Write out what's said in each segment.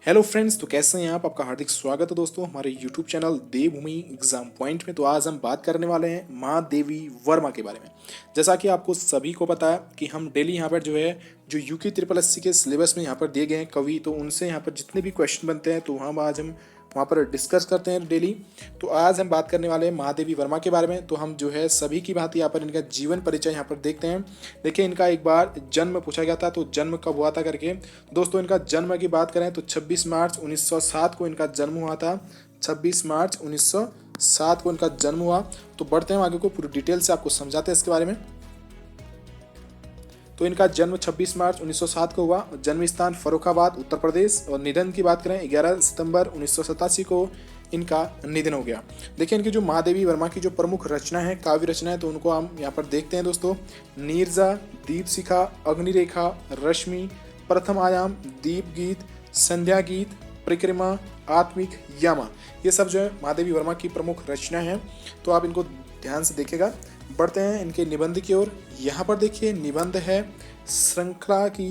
Hello friends, तो कैसे हैं आप? आपका हार्दिक स्वागत है दोस्तों हमारे यूट्यूब चैनल देवभूमि एग्जाम पॉइंट में। तो आज हम बात करने वाले हैं महादेवी वर्मा के बारे में। जैसा कि आपको सभी को पता है कि हम डेली यहाँ पर जो यूके ट्रिपल एससी के सिलेबस में यहाँ पर दिए गए हैं कवि, तो उनसे यहाँ पर जितने भी क्वेश्चन बनते हैं तो हम आज हम वहाँ पर डिस्कस करते हैं डेली। तो आज हम बात करने वाले हैं महादेवी वर्मा के बारे में। तो हम जो है सभी की बात यहाँ पर इनका जीवन परिचय यहाँ पर देखते हैं। देखिए, इनका एक बार जन्म पूछा गया था, तो जन्म कब हुआ था करके। दोस्तों, इनका जन्म की बात करें तो 26 मार्च 1907 को इनका जन्म हुआ था। 26 मार्च 1907 को इनका जन्म हुआ। तो बढ़ते हैं आगे को, पूरी डिटेल से आपको समझाते हैं इसके बारे में। तो इनका जन्म 26 मार्च 1907 को हुआ। जन्म स्थान फर्रुखाबाद, उत्तर प्रदेश। और निधन की बात करें 11 सितंबर 1987 को इनका निधन हो गया। देखिए, इनकी जो महादेवी वर्मा की जो प्रमुख रचना है, काव्य रचना है, तो उनको हम यहाँ पर देखते हैं दोस्तों। नीरजा, दीपशिखा, अग्निरेखा, रश्मि, प्रथम आयाम, दीप गीत, संध्या गीत, परिक्रमा, आत्मिक, यामा, ये सब जो है महादेवी वर्मा की प्रमुख रचना है। तो आप इनको ध्यान से देखेगा। बढ़ते हैं इनके निबंध की ओर। यहाँ पर देखिए निबंध है, श्रृंखला की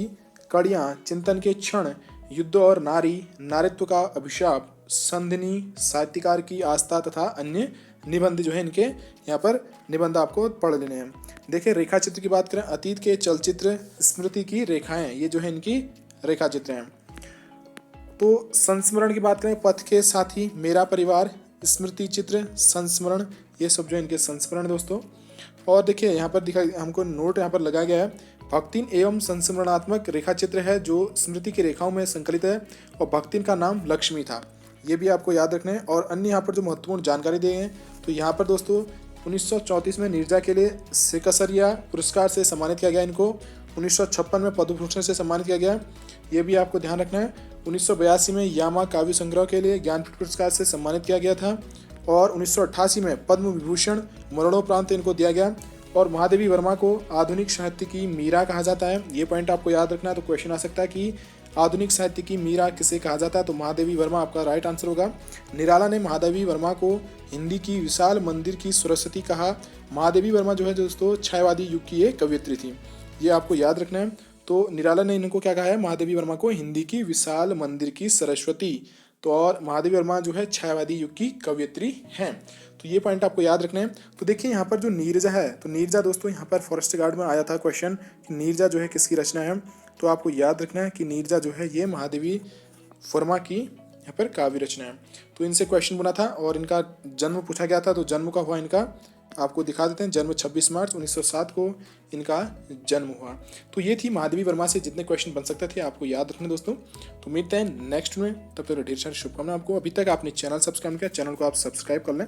कड़ियाँ, चिंतन के क्षण, युद्ध और नारी, नारित्व का अभिशाप, संधिनी, साहित्यकार की आस्था तथा अन्य निबंध जो है इनके यहाँ पर निबंध आपको पढ़ लेने हैं। देखिए, रेखा चित्र की बात करें, अतीत के चलचित्र, स्मृति की रेखाएं, ये जो है इनकी रेखा चित्र हैं। तो संस्मरण की बात करें, पथ के साथी, मेरा परिवार, स्मृति चित्र, संस्मरण, ये सब जो है इनके संस्मरण दोस्तों। और देखिए यहाँ पर दिखा, हमको नोट यहाँ पर लगाया गया है, भक्तिन एवं संस्मरणात्मक रेखा चित्र है जो स्मृति की रेखाओं में संकलित है। और भक्तिन का नाम लक्ष्मी था, ये भी आपको याद रखना है। और अन्य यहाँ पर जो महत्वपूर्ण जानकारी दी है, तो यहाँ पर दोस्तों 1934 में नीरजा के लिए सेकसरिया पुरस्कार से सम्मानित किया गया इनको। 1956 में पद्म भूषण से सम्मानित किया गया, ये भी आपको ध्यान रखना है। 1982 में यामा काव्य संग्रह के लिए ज्ञानपीठ पुरस्कार से सम्मानित किया गया था। और 1988 में पद्म विभूषण मरणोपरांत इनको दिया गया। और महादेवी वर्मा को आधुनिक साहित्य की मीरा कहा जाता है, ये पॉइंट आपको याद रखना है। तो क्वेश्चन आ सकता है कि आधुनिक साहित्य की मीरा किसे कहा जाता है, तो महादेवी वर्मा आपका राइट आंसर होगा। निराला ने महादेवी वर्मा को हिंदी की विशाल मंदिर की सरस्वती कहा। महादेवी वर्मा जो है दोस्तों छायावादी युग की एक कवयित्री थी, ये आपको याद रखना है। तो निराला ने इनको क्या कहा है, महादेवी वर्मा को हिंदी की विशाल मंदिर की सरस्वती। तो और महादेवी वर्मा जो है छायावादी युग की कवयित्री हैं। तो ये पॉइंट आपको याद रखने हैं। तो देखिए यहाँ पर जो नीरजा है, तो नीरजा दोस्तों यहाँ पर फॉरेस्ट गार्ड में आया था क्वेश्चन कि नीरजा जो है किसकी रचना है। तो आपको याद रखना है कि नीरजा जो है ये महादेवी वर्मा की यहाँ पर काव्य रचना है। तो इनसे क्वेश्चन बना था और इनका जन्म पूछा गया था। तो जन्म का हुआ इनका आपको दिखा देते हैं, जन्म 26 मार्च 1907 को इनका जन्म हुआ। तो ये थी महादेवी वर्मा से जितने क्वेश्चन बन सकते थे आपको याद रखने दोस्तों। तो मिलते हैं नेक्स्ट में, तब तक ढेर सारी शुभकामनाएं आपको। अभी तक आपने चैनल सब्सक्राइब किया, चैनल को आप सब्सक्राइब कर लें।